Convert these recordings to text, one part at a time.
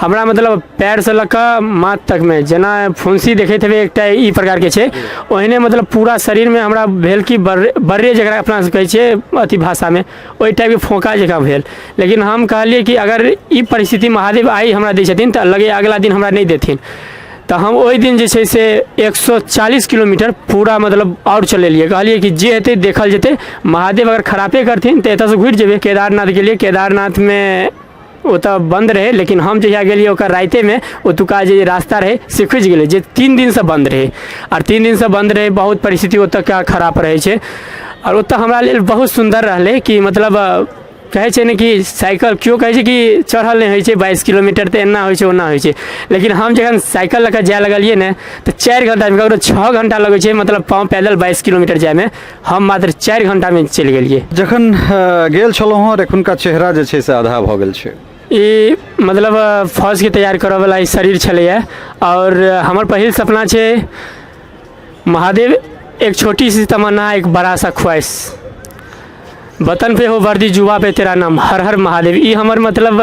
हमरा मतलब पैर से लऽ माथ तक में जेना फुंसी देखैत हेबै एकटा ई प्रकार के छै, ओहिने मतलब पूरा शरीर में हमरा भेल कि बर्रे जकरा अपना कहै छियै अथी भाषा में, ओहि टाइप के फोका जकाँ भेल। लेकिन हम कहलिए कि अगर ई परिस्थिति महादेव आइ हमरा दै छथिन तऽ लगे अगला दिन हमरा नहीं देथिन, तो हम ओहि दिन जे छै से 140 किलोमीटर पूरा मतलब और चलेलिए। कहलिए कि जे हेतै देखल जेतै, महादेव अगर खराबे करथिन तऽ एतऽ से घुरि जेबै। केदारनाथ गेलिए, केदारनाथ में ओतऽ बंद रहे, लेकिन हम जहिया गेलिए ओकर राइते में ओतुका जे रास्ता रहे से खुजि गेलै, जे 3 दिन से बंद रहे। और 3 दिन से बंद रहे, बहुत परिस्थिति ओतऽ खराब रहे छै। और ओतऽ हमरा लेल बहुत सुंदर रहलै कि मतलब कहै छै ने कि साइकिल क्यों कहै छै कि चढ़ल नहीं होइ छै 22 किलोमीटर तऽ एना होइ छै ओना होइ छै, लेकिन हम जखन साइकिल लऽ कऽ जाए लगलिए ने तऽ 4 घंटा में, ककरो 6 घंटा लगै छै मतलब पाँव पैदल 22 किलोमीटर जाए में, हम मात्र 4 घंटा में चलि गेलिए। जखन गेल छलहुँ और एखुनका चेहरा जे छै से आधा भऽ गेल छै। ई मतलब फौज के तैयार करऽ वाला ई शरीर छलैए, और हमर पहिल सपना छै महादेव, एक छोटी सी तमन्ना एक बड़ा सा ख्वाहिश, वतन पे हो वर्दी जुआ पे तेरा नाम, हर हर महादेव। ई हमर मतलब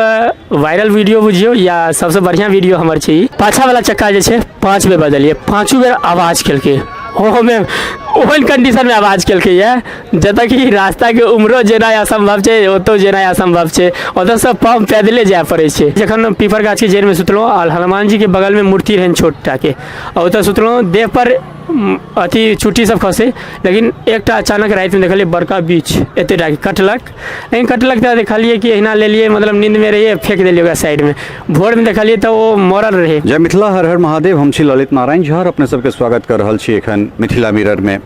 वायरल वीडियो बुझियो या सबसे बढ़िया वीडियो हमर छै। ई पाछा वाला चक्का जे छै 5 बेर बदलिए, 5 बेर आवाज केलकै, ओहोमे ओहन कंडीशन में आवाज केलकै है जतऽ कि रास्ता के उम्रो जेनाइ असंभव छै, ओतौ जेनाइ असंभव छै, ओतऽ से पाँव पैदले जाए पड़ै छै। जखन पीपर गाछ के जड़ में सुतलहुँ और हनुमान जी के बगल में मूर्ति रहनि छोटा के, और ओतऽ सुतलहुँ, देह पर अथी चुट्टी सब खसे, लेकिन एकटा अचानक रात में देखलिए बड़का बीच एतेटा कटलक, लेकिन कटलक तऽ देखलिए कि अहिना लेलिए, मतलब नींद में रहिए फेंक देलिए ओकरा साइड में। भोर में देखलिए तऽ ओ मरल रहे। जय मिथिला, हर हर महादेव। हम छी ललित नारायण झा, अपने सबके स्वागत कर रहल छी एखन मिथिला मिरर में।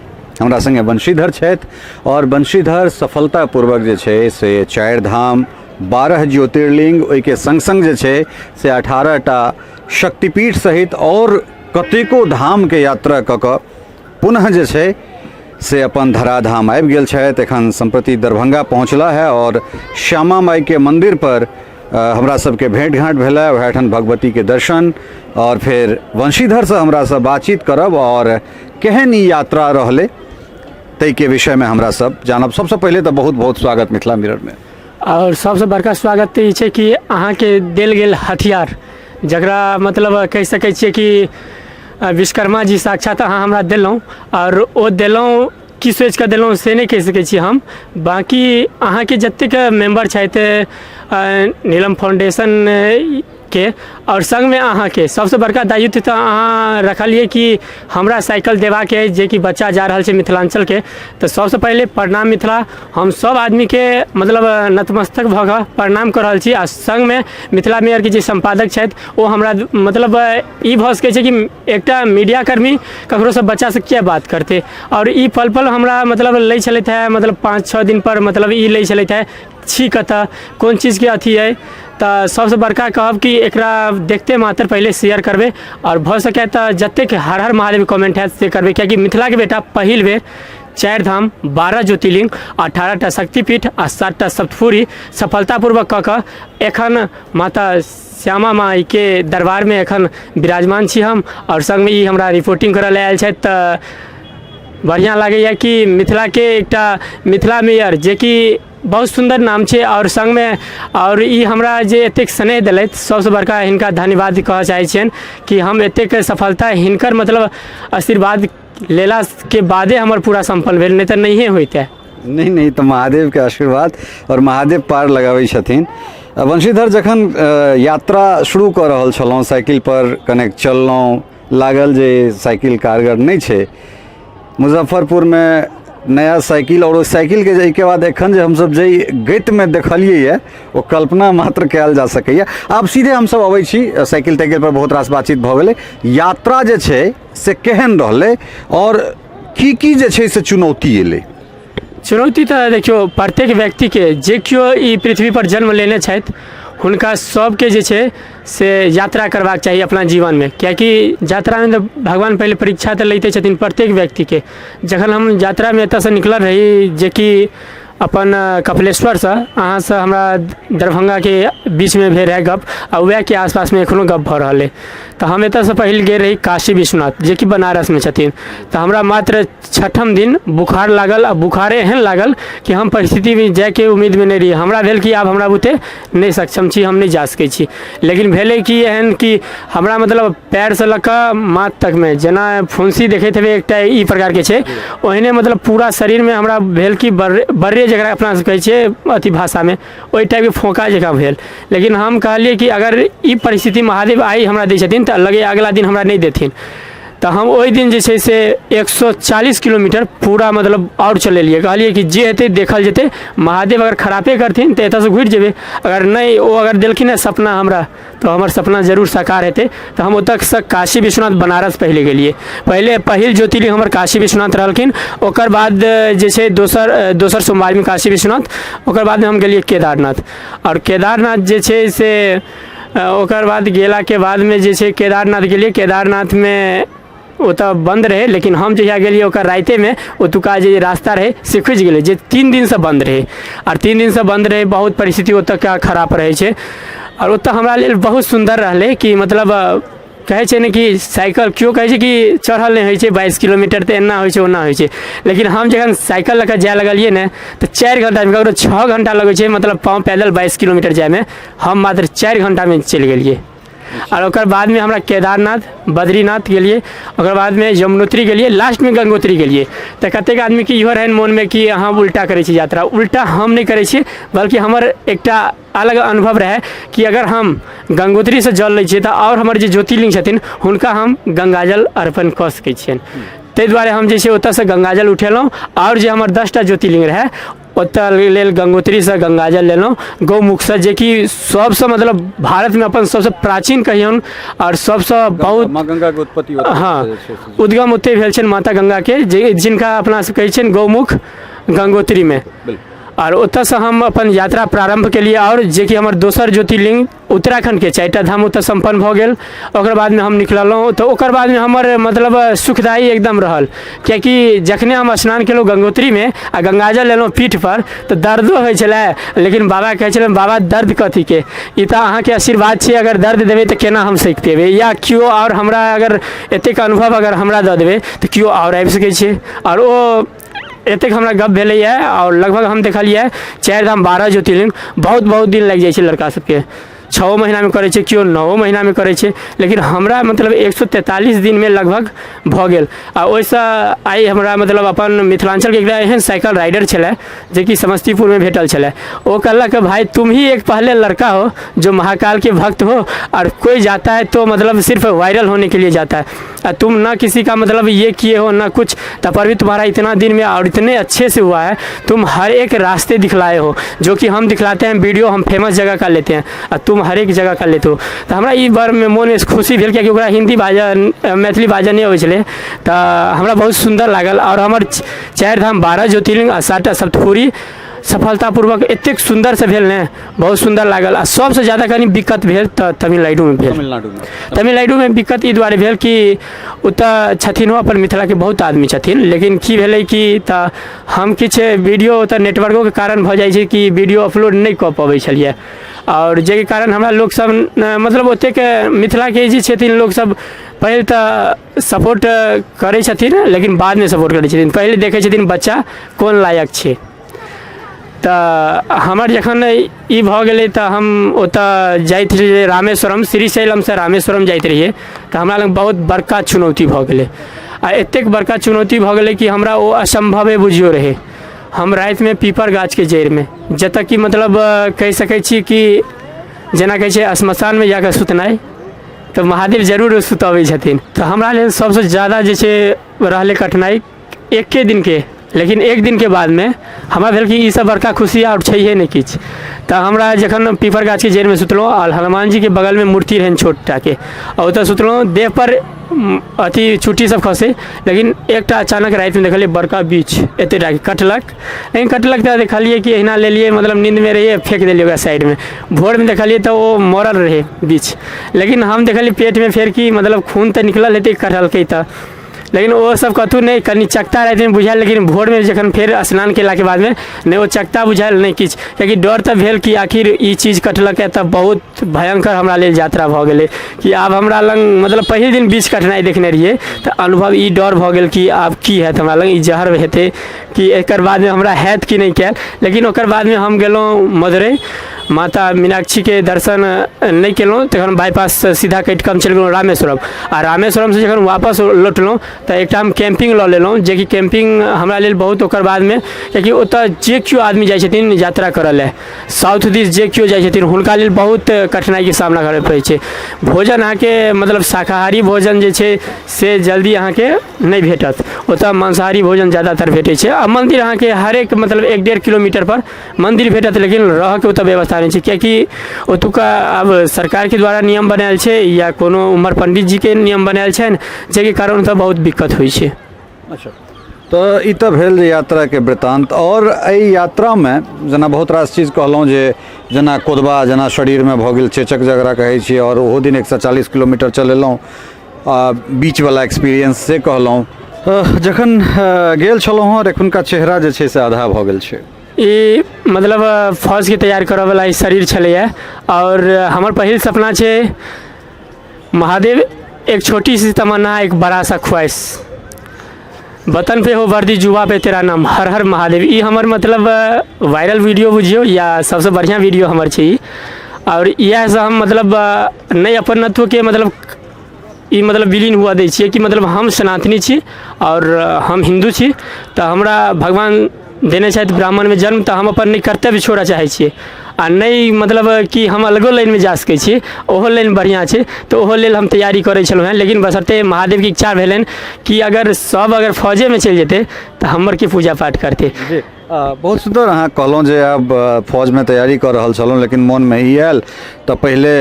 हमरा संगे बंशीधर छथि, और बंशीधर सफलतापूर्वक जे छै से 4 धाम, 12 ज्योतिर्लिंग, ओहिके संग संग जे छै से 18टा शक्तिपीठ सहित और कतेको धाम के यात्रा कऽ कऽ पुनः जे छै से अपन धराधाम आबि गेल छथि। एखन सम्प्रति दरभंगा पहुँचला है, और श्यामा माई के मंदिर पर हमरा सबके भेंट घाट भेला, वएह ठाम भगवती के दर्शन, और फिर वंशीधर से हमरा सब बातचीत करब और केहन ई यात्रा रहलै ताहि के विषय में हमरा सब जानब। सबसे पहले तो बहुत बहुत स्वागत मिथिला मिरर में। और सबसे बड़का स्वागत तऽ ई छै कि अहाँ के देल गेल हथियार, जकरा मतलब कहि सकै छियै कि विश्वकर्मा जी साक्षात अहाँ हमरा देलहुँ, और ओ देलहुँ की सोच कऽ देलहुँ से नहीं कहि सकै छी हम। बाकी अहाँ के जतेक मेम्बर छथि नीलम फाउंडेशन के, और संग में अहाँ के सबसे बड़का दायित्व तऽ अहाँ रखलिए कि हमरा साइकिल देबाक है, जे कि बच्चा जा रहल छै मिथिलांचल के। तो सबसे पहले प्रणाम मिथिला, हम सब आदमी के मतलब नतमस्तक भऽ कऽ प्रणाम कर रहल छी। आ संग में मिथिला मिरर के जे संपादक छथि ओ हमरा मतलब ई भऽ सकै छै कि एकटा मीडिया कर्मी ककरो से बच्चा से क्या बात करते, और ई पल पल हमरा मतलब लै छलैथ है, मतलब 5-6 दिन पर मतलब ई लै छलैथ है छी कतऽ कोन चीज के अथी है। तो सबसे बड़का कहब कि एकरा देखते मात्र पहले शेयर करबे, और भऽ सके तो जतेक हर हर महादेव कमेंट है से करबे, क्योंकि मिथिला के बेटा पहिल बेर 4 धाम, 12 ज्योतिर्लिंग, 18टा शक्तिपीठ आ 7टा सप्तपुरी सफलतापूर्वक कऽ कऽ एखन माता श्यामा माई के दरबार में एखन विराजमान छी हम, और संग में ई हमरा रिपोर्टिंग करऽ आयल छथि। तऽ बढ़िया लागैए कि मिथिला के एकटा मिथिला मेयर जे कि बहुत सुंदर नाम छै, और संग में और ई हमरा जे एतेक स्नेह दिलथि, सबसे बड़का हिनका धन्यवाद कहऽ चाहै छियनि कि हम एतेक सफलता हिनकर मतलब आशीर्वाद लेला के बादे हमर पूरा संपन्न भेल, नहीं तऽ नहिए होइते। नहीं तो महादेव के आशीर्वाद और महादेव पार लगाबै छथिन। वंशीधर, जखन यात्रा शुरू कऽ रहल छलहुँ, साइकिल पर कनेक चललहुँ, लागल जे साइकिल कारगर नहीं छै। मुजफ्फरपुर में नया साइकिल, और साइकिल के के बाद एखन जे हम सब जे गति में देखलिए ये वो कल्पना मात्र कयल जा सकैया। आब सीधे हम सब अबै छी साइकिल ताइकिल पर बहुत रास बातचीत भऽ गेलै। यात्रा जे छै से केहन रहलै, और की जे छै से चुनौती एलै? चुनौती तऽ देखियो प्रत्येक व्यक्ति के जे केओ ई पृथ्वी पर जन्म लेने छथि हुनका सबके जे छै से यात्रा करबाक चाहिए अपना जीवन में, कियाकि यात्रा में तऽ भगवान पहले परीक्षा तऽ लैते छथिन प्रत्येक व्यक्ति के। जखन हम यात्रा में एतऽ से निकलल रही, जे कि अपन कपिलेश्वर से अहाँ से हमरा दरभंगा के बीच में भेल रहे गप आ वह के आसपास में एखनो गप भऽ रहल है। तो हम एतऽ से पहले गेल रही काशी विश्वनाथ जे कि बनारस में छथिन। तो हमरा मात्र छठम दिन बुखार लागल आ बुखारे एहन लागल कि हम परिस्थिति में जाके उम्मीद में नहीं रही। हमरा भेल कि आब हमरा बुते नहीं सक्षम छी, हम नहीं जा सकै छी। लेकिन भेलै कि एहन कि हमरा मतलब पैर से लऽ कऽ माथ तक में जेना फुंसी देखैत हेबै एकटा ई प्रकार के छै, ओहिने मतलब पूरा शरीर में हमरा भेल कि बर्रे जकरा अपना से कहै छियै अथी भाषा में ओहि टाइप के फोका जकाँ भेल। लेकिन हम कहलिए कि अगर ई परिस्थिति महादेव आइ हमरा दै छथिन तऽ लगे अगला दिन हमरा नहीं देथिन। तो हम ओहि दिन जे छै से 140 किलोमीटर पूरा मतलब और चलेलिए। कहलिए कि जे हेतै देखल जेतै, महादेव अगर खरापे करथिन तऽ एतऽ से घुरि जेबै, अगर नहीं ओ अगर देलखिन है सपना हमरा तो हमर सपना जरूर साकार हेतै। तो हम ओतऽ से काशी विश्वनाथ बनारस पहले गेलिए। पहिल ज्योतिर्लिंग हमर काशी विश्वनाथ रहलखिन, ओकर बाद जे छै दोसर सोमवार में काशी विश्वनाथ, ओकर बाद में हम गेलिए केदारनाथ। और केदारनाथ जे छै से ओकर बाद गेला के बाद में जे छै केदारनाथ गेलिए। केदारनाथ में ओतऽ बंद रहे, लेकिन हम जहिया गेलिए ओकर राइते में ओतुका जे रास्ता रहे से खुजि गेलै, जे 3 दिन से बंद रहे। और 3 दिन से बंद रहे, बहुत परिस्थिति ओतऽ का खराब रहे छै। और ओतऽ हमरा लेल बहुत सुंदर रहलै कि मतलब कहै छै ने कि साइकिल केओ कहै छै कि चढ़ल नहीं होइ छै 22 किलोमीटर तऽ एना होइ छै ओना होइ छै। लेकिन हम जखन साइकिल लऽ कऽ जाए लगलिए ने तऽ 4 घंटा में, ककरो 6 घंटा लगै छै मतलब पाँव पैदल 22 किलोमीटर जाए में, हम मात्र 4 घंटा में चलि गेलिए। और ओकर बाद में हमरा केदारनाथ, बद्रीनाथ गेलिए, ओकर बाद में यमुनोत्री गेलिए, लास्ट में गंगोत्री गेलिए। तो कतेक आदमी के इहो रहन मोन में कि अहाँ उल्टा करै छी यात्रा। उल्टा हम नहीं करै छी, बल्कि हमर एकटा अलग अनुभव रहे कि अगर हम गंगोत्री से जल लै छियै तऽ और हमर जे ज्योतिर्लिंग छथिन हुनका हम गंगाजल अर्पण कऽ सकै छियनि। ताहि दुआरे हम जे छै ओतऽ से गंगाजल उठेलहुँ। और जे हमर 10टा ज्योतिर्लिंग रहे ओतऽ लेल गंगोत्री से गंगाजल लेलहुँ गौमुख से, जे कि सबसे मतलब भारत में अपन सबसे प्राचीन कहियौन और सबसे बहुत माँ गंगा के उत्पत्ति हाँ उद्गम ओतै भेल छनि माता गंगा के, जिनका अपना से कहै छनि गौमुख गंगोत्री में। और ओतऽ से हम अपन यात्रा प्रारंभ केलिए। और जे कि हमर दोसर ज्योतिर्लिंग उत्तराखंड के 4टा धाम ओतऽ संपन्न भऽ गेल। ओकर बाद में हम निकललहुँ तऽ ओकर बाद में हमर मतलब सुखदायी एकदम रहल, कियाकि जखने हम स्नान केलहुँ गंगोत्री में आ गंगाजल लेलहुँ पीठ पर तऽ दर्दो होइ छलै। लेकिन बाबा कहै छलै बाबा दर्द कथी के, ई तऽ अहाँके आशीर्वाद छै, अगर दर्द देबै तऽ केना हम सहि पेबै, या केओ और हमरा अगर एतेक अनुभव अगर हमरा दऽ देबै तऽ केओ और आबि सकै छै। और ओ एतेक हमरा गप भेलैए। और लगभग हम देखलिए 4 धाम 12 ज्योतिर्लिंग बहुत दिन लागि जाइ छै लड़का सबके, 6 महीना में करे छै, केओ 9 महीना में करे छै। लेकिन हमरा मतलब 143 दिन में लगभग भऽ गेल। आ ओहिसँ आइ हमरा मतलब अपन मिथिलांचल के एकटा एहन साइकिल राइडर छलै जे कि समस्तीपुर में भेटल छलै। वो कहलक भाई तुम ही एक पहले लड़का हो जो महाकाल के भक्त हो, और कोई जाता है तो मतलब सिर्फ वायरल होने के लिए जाता है, तुम ना किसी का मतलब ये किए हो ना कुछ, तब पर भी तुम्हारा इतना दिन में और इतने अच्छे से हुआ है, तुम हर एक रास्ते दिखलाए हो जो कि हम दिखलाते हैं वीडियो, हम फेमस जगह का लेते हैं और तुम हर एक जगह कर लेते हो। तो हमरा ई बार में मोन में खुशी भेल, कियाकि ओकरा हिंदी मैथिली बाजऽ नहीं अबै छलै, तऽ हमरा बहुत सुंदर लागल। और हमर 4 धाम 12 ज्योतिर्लिंग आ 7टा सप्तपुरी सफलतापूर्वक एतेक सुंदर से भेल ने, बहुत सुंदर लागल। आ सबसे ज़्यादा कनी दिक्कत भेल तऽ तमिलनाडु में भेल। तमिलनाडु में दिक्कत ई दुआरे भेल कि ओतऽ छथिन अपन मिथिला के बहुत आदमी छथिन, लेकिन की भेलै कि तऽ हम किछु वीडियो ओतऽ नेटवर्को के कारण भऽ जाइ छै कि वीडियो अपलोड नहीं कऽ पबै छलिए। और जे कारण हमरा लोग सब मतलब ओतेक मिथिला के जे छथिन लोग सब पहले तऽ सपोर्ट करै छथिन, लेकिन बाद में सपोर्ट करै छथिन। पहले देखै छथिन बच्चा कोन लायक छै। तऽ हमर जखन ई भऽ गेलै तऽ हम ओतऽ जाइत रहिए रामेश्वरम, श्रीशैलम से रामेश्वरम जाइत रहिए, तऽ हमरा लग बहुत बड़का चुनौती भऽ गेलै। आ एतेक बड़का चुनौती भऽ गेलै कि हमरा ओ असम्भवे बुझियो रहे। हम रात में पीपर गाछ के जड़ि में, जतऽ कि मतलब कहि सकै छी कि जेना कहै छै श्मशान में जाकर सुतनाइ, तऽ महादेव जरूर सुतबै छथिन। तऽ हमरा लेल सबसे ज़्यादा जे छै रहलै कठिनाई एके दिन के, लेकिन एक दिन के बाद में हमरा भेल कि ई सब बड़का खुशी और छैहे नहीं किछु। तऽ हमरा जखन पीपर गाछ के जड़ि में सुतलहुँ और हनुमान जी के बगल में मूर्ति रहनि छोटा के, और ओतऽ सुतलहुँ, देह पर अथी चुट्टी सब खसे, लेकिन एकटा अचानक रात में देखलिए बड़का बीछ एतेटा कटलक। लेकिन कटलक तऽ देखलिए कि अहिना लेलिए, मतलब नींद में रहिए फेंक देलिए ओकरा साइड में। भोर में देखलिए तऽ वो मरल रहे बीछ, लेकिन हम देखलिए पेट में फेर कि मतलब खून तऽ निकलल हेतै कटलकै तऽ, लेकिन वो सब कतहु नहीं कनी चकता रहते बुझायल, लेकिन भोर में जखन फेर स्नान केला के बाद में नहीं वो चकता बुझायल नहीं किछु, कियाकि डर तऽ भेल कि आखिर ई चीज कटलक है तऽ बहुत भयंकर हमरा लेल यात्रा भऽ गेलै कि आब हमरा लग मतलब पहिल दिन बीच कठिनाइ देखने रहिए तऽ अनुभव ई डर भऽ गेल कि आब की हैत हमरा लग, ई जहर हेतै कि एकर बाद में हमरा हैत कि नहीं कैल। लेकिन ओकर बाद में हम गेलहुँ मदुरै, माता मीनाक्षी के दर्शन नहीं केलहुँ, तखन बाईपास सीधा कटि कऽ हम चलि गेलहुँ रामेश्वरम। आ रामेश्वरम से जखन वापस लौटलहुँ तऽ एकटा हम कैंपिंग लऽ लेलहुँ, जेकि कैंपिंग हमरा लेल बहुत ओकर बाद में, कियाकि ओतऽ जे केओ आदमी जाइ छथिन यात्रा करऽ लेल साउथ दिस जे केओ जाइ छथिन हुनका लेल बहुत कठिनाइके सामना करऽ पड़ै छै। भोजन अहाँके मतलब शाकाहारी भोजन जे छै से जल्दी अहाँके नहीं भेटत, ओतऽ मांसाहारी भोजन ज़्यादातर भेटै छै। आ मंदिर अहाँके हरेक मतलब 1-1.5 किलोमीटर पर मंदिर भेटत, लेकिन रहके ओतऽ व्यवस्था नहीं छै, कियाकि ओतुका अब सरकार के द्वारा नियम बनायल छै या कोनो उमर पंडित जी के नियम बनायल छै, जेके कारण ओतऽ बहुत दिक्कत होइ छै। अच्छा, तो ई तऽ भेल जे यात्रा के वृत्तांत। और एहि यात्रा में जेना बहुत रास चीज कहलहुँ जे जेना कोदबा जेना शरीर में भऽ गेल चेचक जकरा कहै छियै, और ओहो दिन 140 किलोमीटर चलेलहुँ, बीच वाला एक्सपीरियंस से कहलहुँ। जखन गेल छलहुँ और एखुनका चेहरा जे छै से आधा भऽ गेल छै। ई मतलब फौज के तैयार करऽ वाला ई शरीर छलैया, और हमर पहिल सपना छै महादेव, एक छोटी सी तमन्ना एक बड़ा सा ख्वाहिश, वतन पे हो वर्दी जुबा पे तेरा नाम, हर हर महादेव। ई हमर मतलब वायरल वीडियो बुझियो या सबसे बढ़िया वीडियो हमर छै ई। और इएह से हम मतलब नहीं अपनत्व के मतलब ई मतलब विलीन हुआ दै छियै कि मतलब हम सनातनी छी और हम हिंदू छी, तऽ हमरा भगवान देने छथि ब्राह्मण में जन्म, तऽ हम अपन नहीं कर्तव्य छोड़ऽ चाहै छियै आ नहीं मतलब कि हम अलगो लाइन में जा सकै छी, ओहो लाइन बढ़िया छै, तऽ ओहो लेल हम तैयारी करै छलहुँ हैं। लेकिन बशर्ते महादेव की इच्छा भेलनि कि अगर सब अगर फौजे में चलि जेतै तऽ हमर के पूजा पाठ करतै। बहुत सुंदर अहाँ कहलहुँ जे अब फौज में तैयारी कर रहल छलहुँ, लेकिन मन में ई आयल तऽ पहिले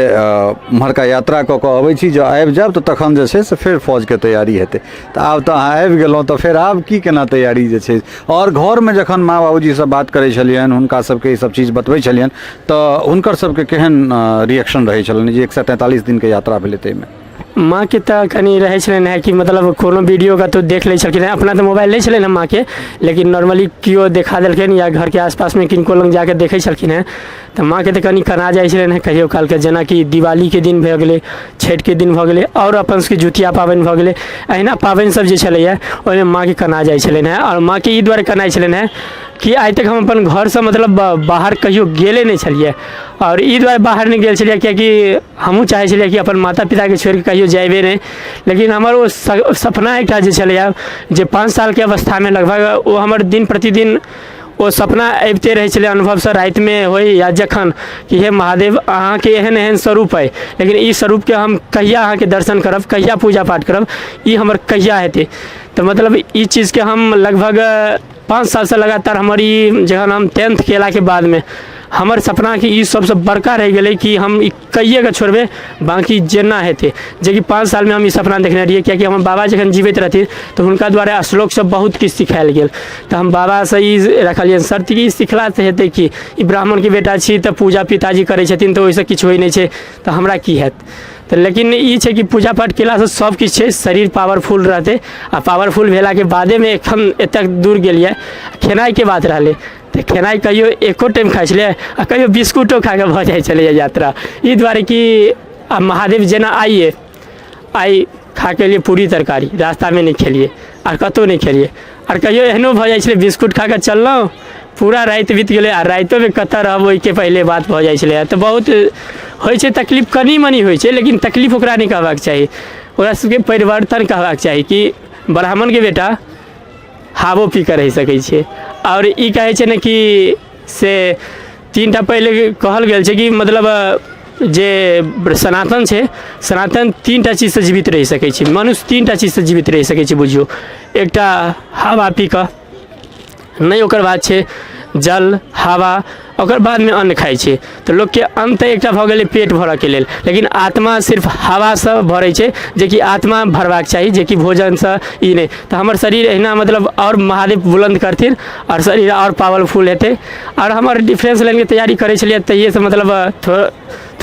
उम्हरका यात्रा कऽ कऽ अबै छी, जँ आबि जायब तऽ तखन जे छै से फेर फौजके तैयारी हेतै। तऽ आब तऽ अहाँ आबि गेलहुँ तऽ फेर आब की केना तैयारी जे छै। और घरमे जखन माँ बाबूजीसँ बात करै छलियनि, हुनका सबके ई सब चीज बतबै छलियनि, तऽ हुनकर सबके केहन रिएक्शन रहै छलनि जे 143 दिनके यात्रा भेलै ताहिमे? माँ के तऽ कनि रहै छलनि हैं कि मतलब कोनो वीडियो का तो देख लै छलखिन हैं, अपना तऽ मोबाइल नहीं छलनि हैं माँ के, लेकिन नॉर्मली केओ देखा देलखिन या घर के आसपास में किनको लग जाके देखै छलखिन हैं, तऽ माँ के तऽ कनि कना जाइ छलनि हैं कहियो कालके, जेना कि दिवाली के दिन भऽ गेलै, छठि के दिन भऽ गेलै, और अपन सबके जितिया पाबनि भऽ गेलै, अहिना पाबनि सब जे छलैया ओहिमे माँ के कना जाइ छलनि हैं। और माँ के ई दुआरे कनाइ छलनि हैं कि आइ तक हम अपन घर से मतलब बाहर कहियो गेले नहीं छलिए, और ई दुआरे बाहर नहीं गेल छलिए कियाकि हमहूँ चाहै छलिए कि अपन माता पिता के छोड़ि के कहियो जाइबे नहीं। लेकिन हमर वो सपना एकटा जे छलैया जे 5 साल के अवस्था में लगभग वो हमर दिन प्रतिदिन वो सपना अबिते रहै छलै अनुभव से, राति में होय या जखन कि हे महादेव अहाँ के एहन एहन स्वरूप है, लेकिन ई स्वरूप के हम कहिया अहाँ के दर्शन करब, कहिया पूजा पाठ करब, ई हमर कहिया हेतै। तो मतलब ई चीज के हम लगभग 5 साल से लगातार हमारी जखन हम 10th केला के बाद में हमर सपना कि ई सबसे बड़का रह गेलै कि हम ई कहिए के छोड़बे, बाकी जेना हेतै, जे कि 5 साल में हम ई सपना देखने रहिए। कियाकि हमर बाबा जखन जीवित रहथिन तऽ हुनका द्वारा श्लोक सब बहुत किछु सिखायल गेल, तऽ हम बाबा से ई रखलियनि शर्त कि सिखला से हेतै कि ई ब्राह्मण के बेटा छी तऽ पूजा पिताजी करै छथिन तऽ ओहिसँ किछु होइ नहि छै तऽ हमरा की हैत। तऽ लेकिन ई छै कि पूजा पाठ केलासँ सब किछु छै, शरीर पावरफुल रहतै, आ पावरफुल भेला के बादे में एखन एतक दूर गेलिए। खेनाइ के बात रहलै तऽ खेनाइ कहियो एको टाइम खाइ छलिए आ कहियो बिस्कुटो खा के भऽ जाइ छलैए यात्रा, ई दुआरे कि महादेव जेना आइ खा के लिए पूरी तरकारी रास्ता में नहीं खेलिए और कतौ नहीं खेलिए, और कहियो एहनो भऽ जाइ छलै बिस्कुट खा के चललहुँ, पूरा राति बीत गेलै आ राइतो में कतऽ रहब ओहिके पहिले बात भऽ जाइ छलै। तऽ बहुत होइ छै तकलीफ, कनी मनी होइ छै, लेकिन तकलीफ ओकरा नहीं कहबाक चाही, ओकरा सबके परिवर्तन कहबाक चाही कि ब्राह्मण के बेटा हावो पी कर रहि सकै छै। और ई कहै छै ने कि से 3टा पहिले कहल गेल छै कि मतलब जे सनातन छै, सनातन 3टा चीज से जीवित रहि सकै छै, मनुष्य 3टा चीज से जीवित रहि सकै छै बुझियो, एकटा हवा पी कऽ नहीं, ओकर बाद छै जल हवा, ओकर बाद में अन्न खाइ छै। तऽ लोग के अन्न तऽ एकटा भऽ गेलै पेट भरऽ के लेल, लेकिन आत्मा सिर्फ हवा से भरै छै, जे कि आत्मा भरबाक चाही, जे कि भोजन से ई नहीं। तऽ हमर शरीर एहिना मतलब और महादेव बुलंद करथिन और शरीर और पावरफुल हेतै। और हमर डिफेंस लाइन के तैयारी करै छलिए तहिए से मतलब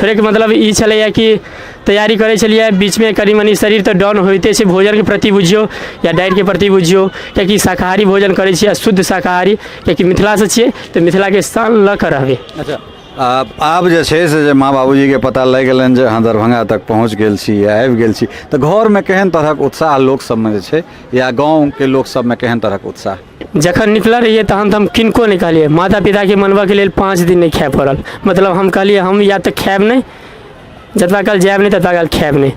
थोड़ेक मतलब ई छलैए कि तैयारी करै छलिए, बीचमे कनी मनी शरीर तऽ डाउन होइते छै, भोजनके प्रति बुझियौ या डाइटके प्रति बुझियौ, कियाकि शाकाहारी भोजन करै छियै, शुद्ध शाकाहारी, कियाकि मिथिलासँ छियै तऽ मिथिलाके स्थान लऽ कऽ रहबै। अच्छा, आब जे छै से जे माँ बाबूजीके पता लागि गेलनि जे अहाँ दरभंगा तक पहुँच गेल छी या आबि गेल छी, तऽ घरमे केहन तरहक उत्साह लोक सबमे जे छै या गाँवके लोक सबमे केहन तरहक उत्साह? जखन निकलल रहिए तहन तऽ हम किनको नहि कहलिए, माता पिताके मनबऽके लेल 5 दिन नहि खाए पड़ल। मतलब हम कहलिए हम या तऽ खाएब नहीं, जतबा काल जाएब नहीं ततबा काल खाएब नहीं।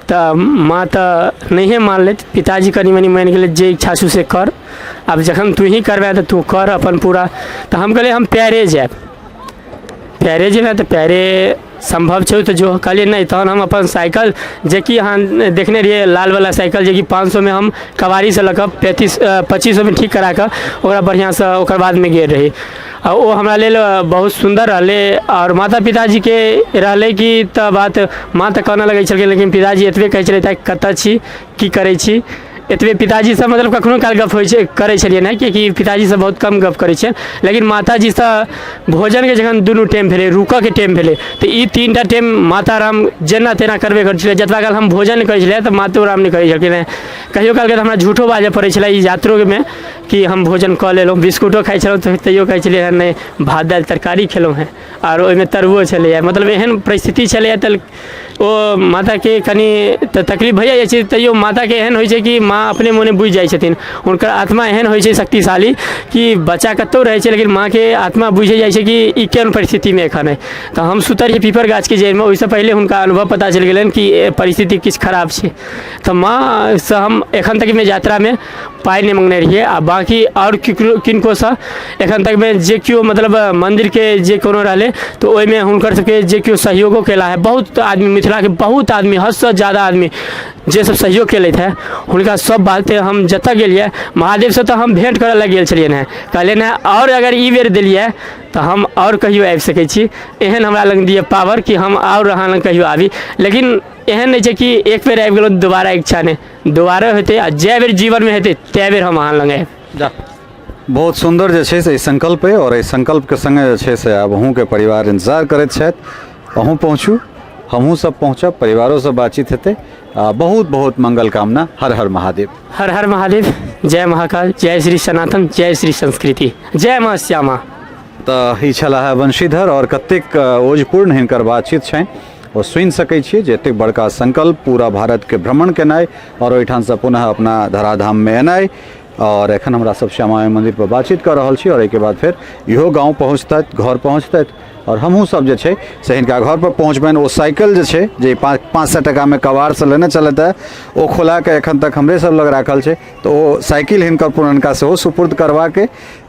तऽ माँ तऽ नहिए मानलथि, पिताजी कनी मनी मानि गेलै, जे इच्छा छौ से कर, आब जखन तू ही करबै तऽ तू कर अपन पूरा। तऽ हम कहलिए हम पैरे जाएब, पैरे जेबै तऽ पैरे संभव छै तऽ जो कहलिए नहीं। तहन हम अपन साइकिल, जेकि अहाँ देखने रहिए लालवला साइकिल, जेकि 500 में हम कबाड़ीसँ लऽ कऽ 2500 में ठीक करा कऽ ओकरा बढ़िआँसँ ओकर बादमे गेल रही। आ ओ हमरा लेल बहुत सुन्दर रहलै। और माता पिताजीके रहलै कि तऽ बात, माँ तऽ कानऽ लगै छलखिन, लेकिन पिताजी एतबे कहै छलै कतऽ छी, की करै छी, एतबे पिताजीसँ मतलब कखनो काल गप होइ छै, करै छलिए ने, कियाकि पिताजीसँ बहुत कम गप करै छिए। लेकिन माताजीसँ भोजनके जखन दुनू टाइम भेलै, रुकऽके टाइम भेलै, तऽ ई 3टा टाइम माताराम जेना तेना करबे करै छलै। जतबा काल हम भोजन करै छलिए तऽ मातोराम नहि करै छलखिन। कहियो कालके तऽ हमरा झूठो बाजऽ पड़ै छलै ई यात्रोमे कि हम भोजन कऽ लेलहुँ, बिस्कुटो खाइ छलहुँ तऽ तैयो कहै छलिए हँ नहि, भात दालि तरकारी खेलहुँ हैं, आओर ओहिमे तरुओ छलैए। मतलब एहन परिस्थिति छलैए तऽ ओ माताके कनि तऽ तकलीफ भइए जाइ छै, तैयो माताके एहन होइ छै कि माँ अपने मोने बुझि जाइ छथिन। हुनकर आत्मा एहन होइ छै शक्तिशाली कि बच्चा कतौ रहै छै, लेकिन माँके आत्मा बुझि जाइ छै कि ई केहन परिस्थितिमे एखन अइ। तऽ हम सुतल रहिए पीपर गाछके जड़िमे, ओहिसँ पहिले हुनका अनुभव पता चलि गेलनि कि परिस्थिति किछु खराब छै। तऽ माँसँ हम एखन तकमे यात्रामे पाइ नहि मङ्गने रहिए, आ बाँकी आओर किनकोसँ एखन तकमे जे केओ मतलब मन्दिरके जे कोनो रहलै तऽ ओहिमे हुनकर सबके जे केओ सहयोगो केला है, बहुत आदमी, मिथिलाके बहुत आदमी, हदसँ ज़्यादा आदमी जे सब सहयोग केलथि है, हुनका सब बाते हम जतऽ गेलिए महादेवसँ तऽ हम भेँट करऽ लए गेल छलिए हैं, कहलिए हैं और अगर ई बेर देलिए तऽ हम और कहियो आबि सकै छी। एहन हमरा लग दिए पावर कि हम और अहाँ लग कहियो आबी। लेकिन एहन नहीं छै कि एक बेर आबि गेलहुँ दोबारा इच्छा नहीं, दोबारा हेतै, आ जै बेर जीवनमे हेतै तै बेर हम अहाँ लग आबि जा। बहुत सुंदर जे छै से ई संकल्प है, और एहि संकल्पके संगे जे छै से आब अहूँके परिवार इंतजार करैत छथि। अहूँ पहुँचू, हमहूँ सब पहुँचब, परिवारोसँ बातचीत हेतै। बहुत बहुत मंगल कामना। हर हर महादेव। हर हर महादेव। जय महाकाल, जय श्री सनातन, जय श्री संस्कृति, जय माँ श्यामा। तऽ ई छलाह वंशीधर, और कतेक ओजपूर्ण हिनकर बातचीत छनि ओ सुनि सकै छियै जे एतेक बड़का संकल्प, पूरा भारतके भ्रमण केनाइ और ओहिठामसँ पुनः अपना धराधाममे एनाइ। और एखन हमरा सब श्यामा माइ मन्दिर पर बातचीत कर रहल छी, और एहिके बाद फेर इहो गाँव पहुँचतथि, घर पहुँचतथि, और हमहूँ सब जे छै से हिनका घर पर पहुँचबनि। ओ साइकिल जे छै जे 500 टकामे कबाड़सँ लेने चलैत है, ओ खोला के एखन तक हमरे सब लग राखल छै, तऽ ओ साइकिल हिनकर पुरनका सेहो सुपुर्द करबाके।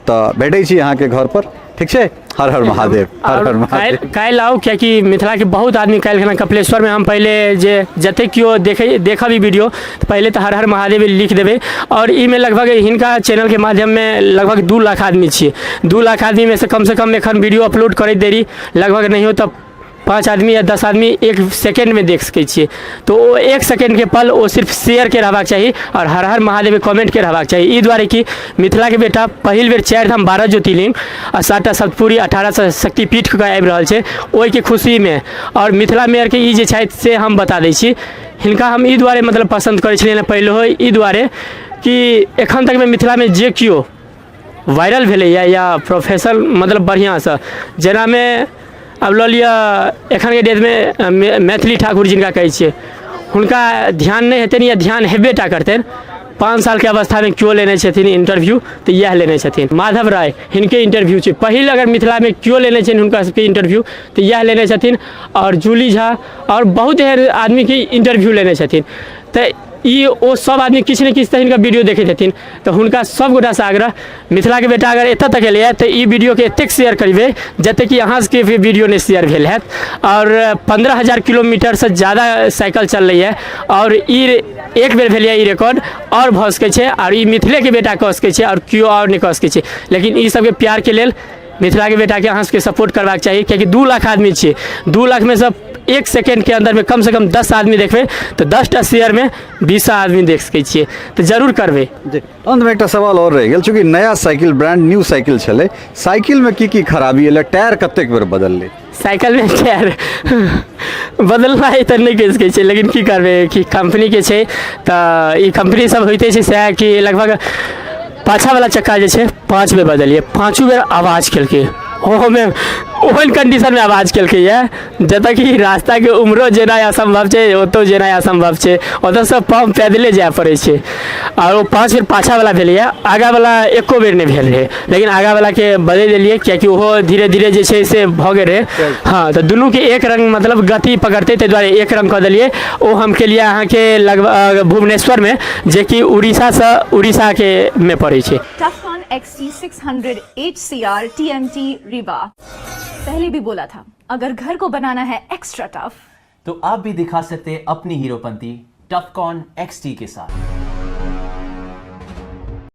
तऽ भेटै छी अहाँके घर पर, ठीक छै? हर हर महादेव। हर हर महादेव। काल्हि आउ, कियाकि मिथिलाके बहुत आदमी काल्हि खना कपिलेश्वरमे हम पहिले जे जते केओ देखब ई वीडियो तऽ पहिले तऽ हर हर महादेव लिख देबै। और ई में लगभग हिनका चैनलके माध्यममे लगभग 2 लाख आदमी छियै। 2 लाख आदमीमे से कम एखन वीडियो अपलोड करैत देरी लगभग नहीं हो तऽ 5 आदमी या 10 आदमी 1 सेकेंड में देख सकै छियै। तो ओ 1 सेकेंड के पल ओ सिर्फ शेयर के रहबाक चाही, और हर हर महादेव कमेंट के रहबाक चाही। ई दुआरे कि मिथिला के बेटा पहिल बेर 4 धाम 12 ज्योतिर्लिंग आ 7टा सप्तपुरी 18 शक्तिपीठ के आबि रहल छै, ओहिके खुशीमे। और मिथिला मेयर के ई जे छथि से हम बता दै छी, हिनका हम ई दुआरे मतलब पसंद करै छलियनि पहिलो, ई दुआरे कि एखन तकमे मिथिलामे जे केओ वायरल भेलैए या प्रोफेशनल मतलब बढ़िआँसँ, जेनामे अब लऽ लिअ एखनके डेटमे मैथिली ठाकुर जिनका कहै छियै, हुनका ध्यान नहीं हेतनि या ध्यान हेबे टा करतनि। 5 साल के अवस्था में क्यों लेने छथिन इंटरव्यू, तो यह लेने छथिन। माधव राय हिनके इंटरव्यू छै पहिल, अगर मिथिला में क्यों लेने छथिन हुनका सबके इंटरव्यू तो यह लेने छथिन। और जूली झा और बहुत एहन आदमी के इंटरव्यू लेने छथिन। तो ई ओ सब आदमी किछु ने किछु तऽ हिनका वीडियो देखैत हेथिन। तऽ हुनका सब गोटासँ आग्रह, मिथिला के बेटा अगर एतऽ तक एलैए तऽ ई वीडियो के एतेक शेयर करबै जते कि अहाँ सबके भी वीडियो नहि शेयर भेल हैत। और 15,000 किलोमीटर से ज़्यादा साइकिल चललै है, और ई एक बेर भेलै ई रिकॉर्ड और भऽ सकै छै। और ई मिथिले के बेटा कऽ सकै छै और केओ और नहि कऽ सकै छै। लेकिन ई सबके प्यार के लेल मिथिला के बेटा के अहाँ सबके सपोर्ट करबाक चाही, कियाकि 2 लाख आदमी छियै। 2 लाख में से 1 सेकेंड के अंदर में कम से कम 10 आदमी देखबे तो 10टा शेयर में 20 आदमी देख सकै छियै, तो जरूर करबे। जी अंत में एक सवाल और रह गेल, चूँकि नया साइकिल ब्रांड न्यू साइकिल छलै, साइकिल में की खराबी एलै, टायर कतेक बेर बदललै? साइकिल में टायर बदलना है तो नहीं कह सकै छियै, लेकिन की करबे कि कंपनी के छै तऽ ई कंपनी सब होइते छै सएह कि लगभग पाछा वाला चक्का जे छै 5 बेर बदलिए, 5 बेर आवाज केलकै, ओहोमे ओहन कंडीशन में आवाज केलकै यऽ जतऽ कि रास्ता के उम्हरो जेनाइ असंभव छै, ओतौ जेनाइ असंभव छै, ओतऽ से पाँव पैदले जाय पड़ै छै। और वो 5 बेर पाछा वाला भेल यऽ, आगा वाला एको बेर नहीं भेल रहे, लेकिन आगा वाला के बदल देलिए कियाकि ओहो धीरे धीरे जे छै से भऽ गेल रहे। हाँ तो दुनू के एक रंग मतलब गति पकड़ते, ताहि दुआरे एक रंग कऽ देलिए। ओ हम केलिए अहाँ के लगभग भुवनेश्वर में, जे कि उड़ीसा के में पड़ै छै। टफकॉन XT 600 HCR TMT रिवा। पहले भी बोला था, अगर घर को बनाना है एक्स्ट्रा टफ तो आप भी दिखा सकते हैं अपनी हीरोपंती टफकॉन XT के साथ।